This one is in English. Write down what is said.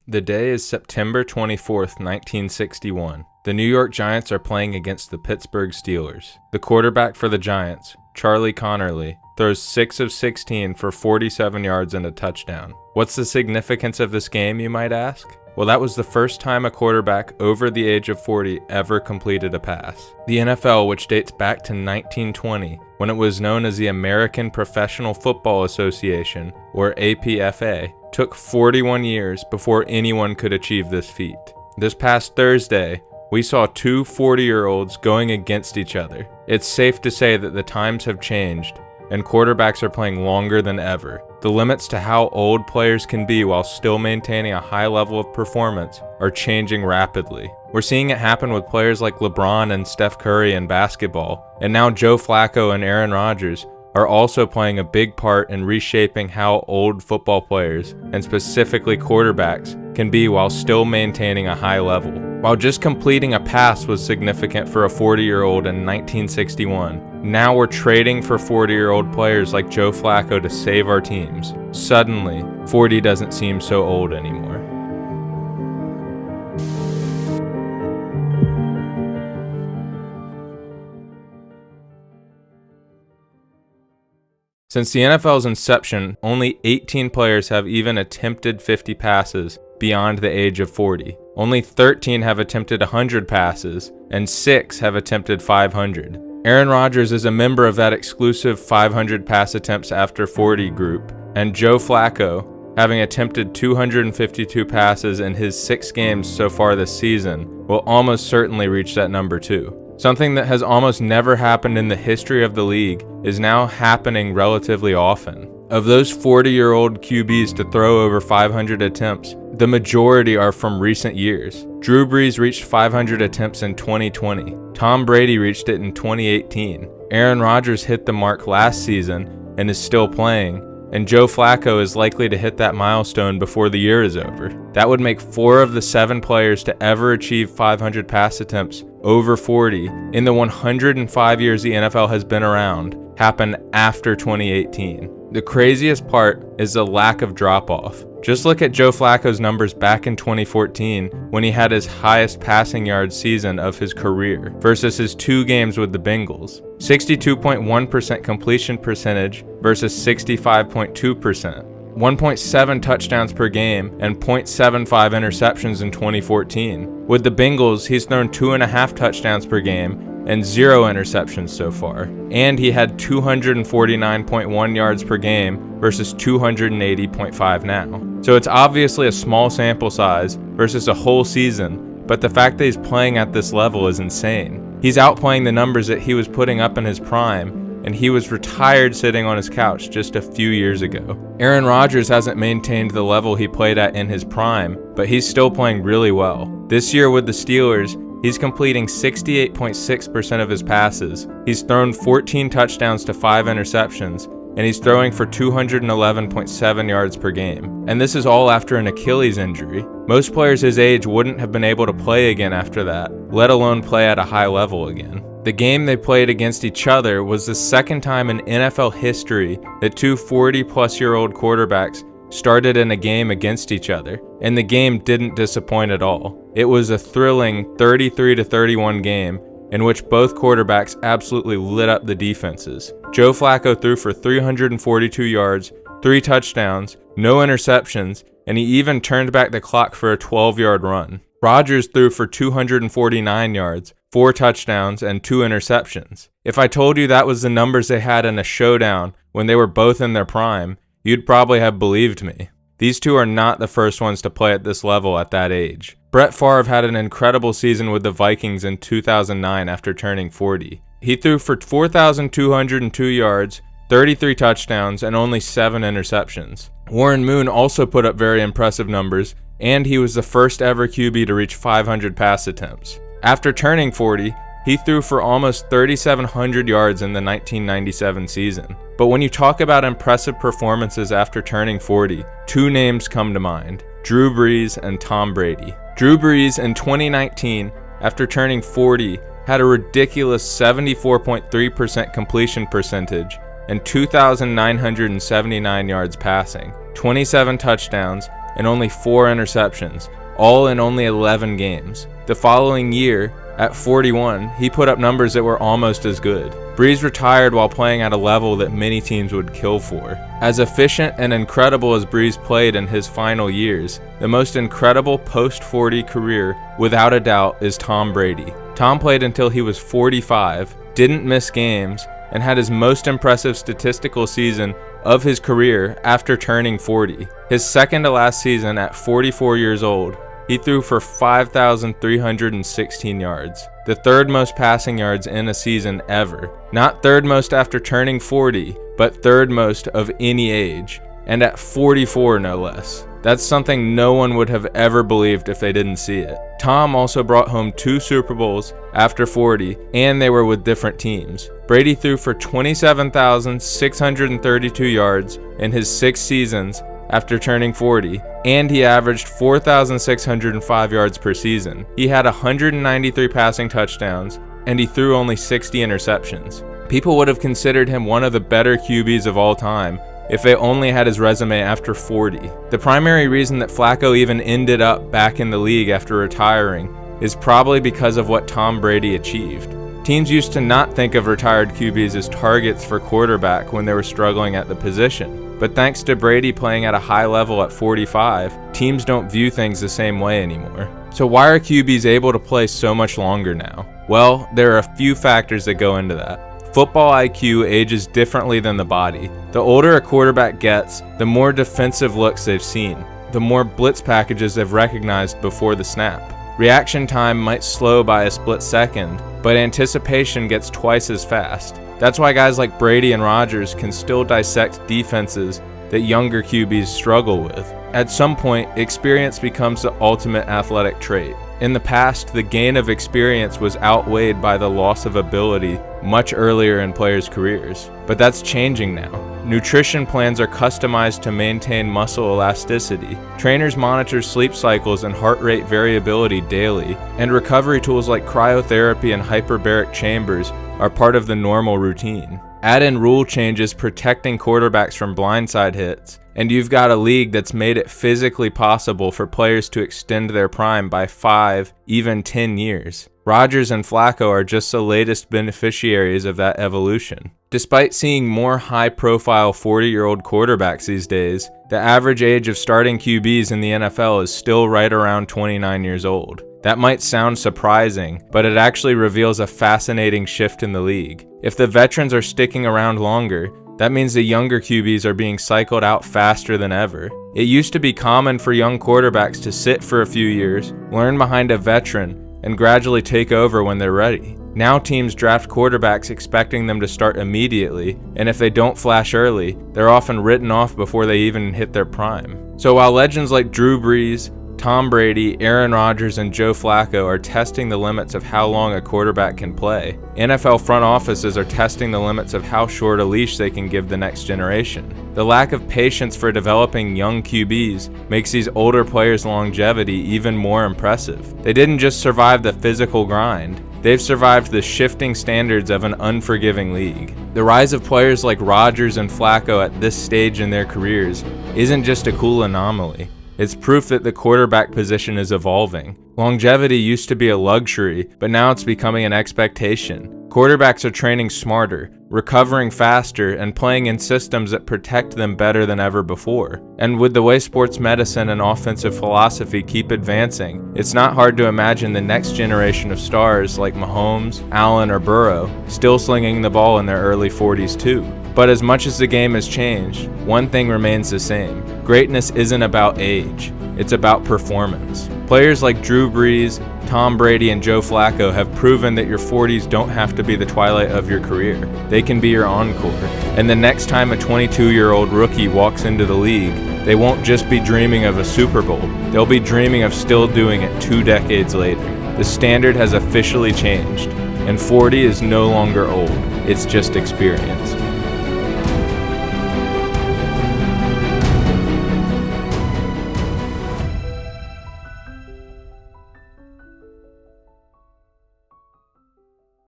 The day is September 24th, 1961. The New York Giants are playing against the Pittsburgh Steelers. The quarterback for the Giants, Charlie Conerly, throws 6 of 16 for 47 yards and a touchdown. What's the significance of this game, you might ask? Well, that was the first time a quarterback over the age of 40 ever completed a pass. The NFL, which dates back to 1920, when it was known as the American Professional Football Association, or APFA, took 41 years before anyone could achieve this feat. This past Thursday, we saw two 40-year-olds going against each other. It's safe to say that the times have changed, and quarterbacks are playing longer than ever. The limits to how old players can be while still maintaining a high level of performance are changing rapidly. We're seeing it happen with players like LeBron and Steph Curry in basketball, and now Joe Flacco and Aaron Rodgers are also playing a big part in reshaping how old football players, and specifically quarterbacks, can be while still maintaining a high level. While just completing a pass was significant for a 40-year-old in 1961, now we're trading for 40-year-old players like Joe Flacco to save our teams. Suddenly, 40 doesn't seem so old anymore. Since the NFL's inception, only 18 players have even attempted 50 passes beyond the age of 40. Only 13 have attempted 100 passes, and 6 have attempted 500. Aaron Rodgers is a member of that exclusive 500 pass attempts after 40 group, and Joe Flacco, having attempted 252 passes in his 6 games so far this season, will almost certainly reach that number too. Something that has almost never happened in the history of the league is now happening relatively often. Of those 40-year-old QBs to throw over 500 attempts, the majority are from recent years. Drew Brees reached 500 attempts in 2020. Tom Brady reached it in 2018. Aaron Rodgers hit the mark last season and is still playing, and Joe Flacco is likely to hit that milestone before the year is over. That would make 4 of the 7 players to ever achieve 500 pass attempts over 40 in the 105 years the NFL has been around happen after 2018. The craziest part is the lack of drop-off. Just look at Joe Flacco's numbers back in 2014 when he had his highest passing yards season of his career versus his 2 games with the Bengals. 62.1% completion percentage versus 65.2%. 1.7 touchdowns per game and 0.75 interceptions in 2014. With the Bengals, he's thrown 2.5 touchdowns per game and 0 interceptions so far. And he had 249.1 yards per game versus 280.5 now. So it's obviously a small sample size versus a whole season, but the fact that he's playing at this level is insane. He's outplaying the numbers that he was putting up in his prime, and he was retired sitting on his couch just a few years ago. Aaron Rodgers hasn't maintained the level he played at in his prime, but he's still playing really well. This year with the Steelers, he's completing 68.6% of his passes. He's thrown 14 touchdowns to 5 interceptions, and he's throwing for 211.7 yards per game. And this is all after an Achilles injury. Most players his age wouldn't have been able to play again after that, let alone play at a high level again. The game they played against each other was the second time in NFL history that 2 40-plus-year-old quarterbacks started in a game against each other, and the game didn't disappoint at all. It was a thrilling 33-31 game in which both quarterbacks absolutely lit up the defenses. Joe Flacco threw for 342 yards, 3 touchdowns, no interceptions, and he even turned back the clock for a 12-yard run. Rodgers threw for 249 yards, 4 touchdowns, and 2 interceptions. If I told you that was the numbers they had in a showdown when they were both in their prime, you'd probably have believed me. These two are not the first ones to play at this level at that age. Brett Favre had an incredible season with the Vikings in 2009 after turning 40. He threw for 4,202 yards, 33 touchdowns, and only 7 interceptions. Warren Moon also put up very impressive numbers, and he was the first ever QB to reach 500 pass attempts. After turning 40, he threw for almost 3,700 yards in the 1997 season. But when you talk about impressive performances after turning 40, 2 names come to mind: Drew Brees and Tom Brady. Drew Brees in 2019, after turning 40, had a ridiculous 74.3% completion percentage and 2,979 yards passing, 27 touchdowns, and only 4 interceptions, all in only 11 games. The following year, at 41, he put up numbers that were almost as good. Brees retired while playing at a level that many teams would kill for. As efficient and incredible as Brees played in his final years, the most incredible post-40 career, without a doubt, is Tom Brady. Tom played until he was 45, didn't miss games, and had his most impressive statistical season of his career after turning 40. His second to last season at 44 years old, he threw for 5,316 yards, the third most passing yards in a season ever. Not third most after turning 40, but third most of any age, and at 44 no less. That's something no one would have ever believed if they didn't see it. Tom also brought home 2 Super Bowls after 40, and they were with different teams. Brady threw for 27,632 yards in his 6 seasons after turning 40, and he averaged 4,605 yards per season. He had 193 passing touchdowns, and he threw only 60 interceptions. People would have considered him one of the better QBs of all time if they only had his resume after 40. The primary reason that Flacco even ended up back in the league after retiring is probably because of what Tom Brady achieved. Teams used to not think of retired QBs as targets for quarterback when they were struggling at the position. But thanks to Brady playing at a high level at 45, teams don't view things the same way anymore. So why are QBs able to play so much longer now? Well, there are a few factors that go into that. Football IQ ages differently than the body. The older a quarterback gets, the more defensive looks they've seen, the more blitz packages they've recognized before the snap. Reaction time might slow by a split second, but anticipation gets twice as fast. That's why guys like Brady and Rodgers can still dissect defenses that younger QBs struggle with. At some point, experience becomes the ultimate athletic trait. In the past, the gain of experience was outweighed by the loss of ability much earlier in players' careers. But that's changing now. Nutrition plans are customized to maintain muscle elasticity. Trainers monitor sleep cycles and heart rate variability daily, and recovery tools like cryotherapy and hyperbaric chambers are part of the normal routine. Add in rule changes protecting quarterbacks from blindside hits, and you've got a league that's made it physically possible for players to extend their prime by 5, even 10 years. Rodgers and Flacco are just the latest beneficiaries of that evolution. Despite seeing more high-profile 40-year-old quarterbacks these days, the average age of starting QBs in the NFL is still right around 29 years old. That might sound surprising, but it actually reveals a fascinating shift in the league. If the veterans are sticking around longer, that means the younger QBs are being cycled out faster than ever. It used to be common for young quarterbacks to sit for a few years, learn behind a veteran, and gradually take over when they're ready. Now teams draft quarterbacks expecting them to start immediately, and if they don't flash early, they're often written off before they even hit their prime. So while legends like Drew Brees, Tom Brady, Aaron Rodgers, and Joe Flacco are testing the limits of how long a quarterback can play, NFL front offices are testing the limits of how short a leash they can give the next generation. The lack of patience for developing young QBs makes these older players' longevity even more impressive. They didn't just survive the physical grind, they've survived the shifting standards of an unforgiving league. The rise of players like Rodgers and Flacco at this stage in their careers isn't just a cool anomaly. It's proof that the quarterback position is evolving. Longevity used to be a luxury, but now it's becoming an expectation. Quarterbacks are training smarter, recovering faster, and playing in systems that protect them better than ever before. And with the way sports medicine and offensive philosophy keep advancing, it's not hard to imagine the next generation of stars like Mahomes, Allen, or Burrow still slinging the ball in their early 40s too. But as much as the game has changed, one thing remains the same. Greatness isn't about age, it's about performance. Players like Drew Brees, Tom Brady, and Joe Flacco have proven that your 40s don't have to be the twilight of your career. They can be your encore. And the next time a 22-year-old rookie walks into the league, they won't just be dreaming of a Super Bowl. They'll be dreaming of still doing it 2 decades later. The standard has officially changed, and 40 is no longer old. It's just experience.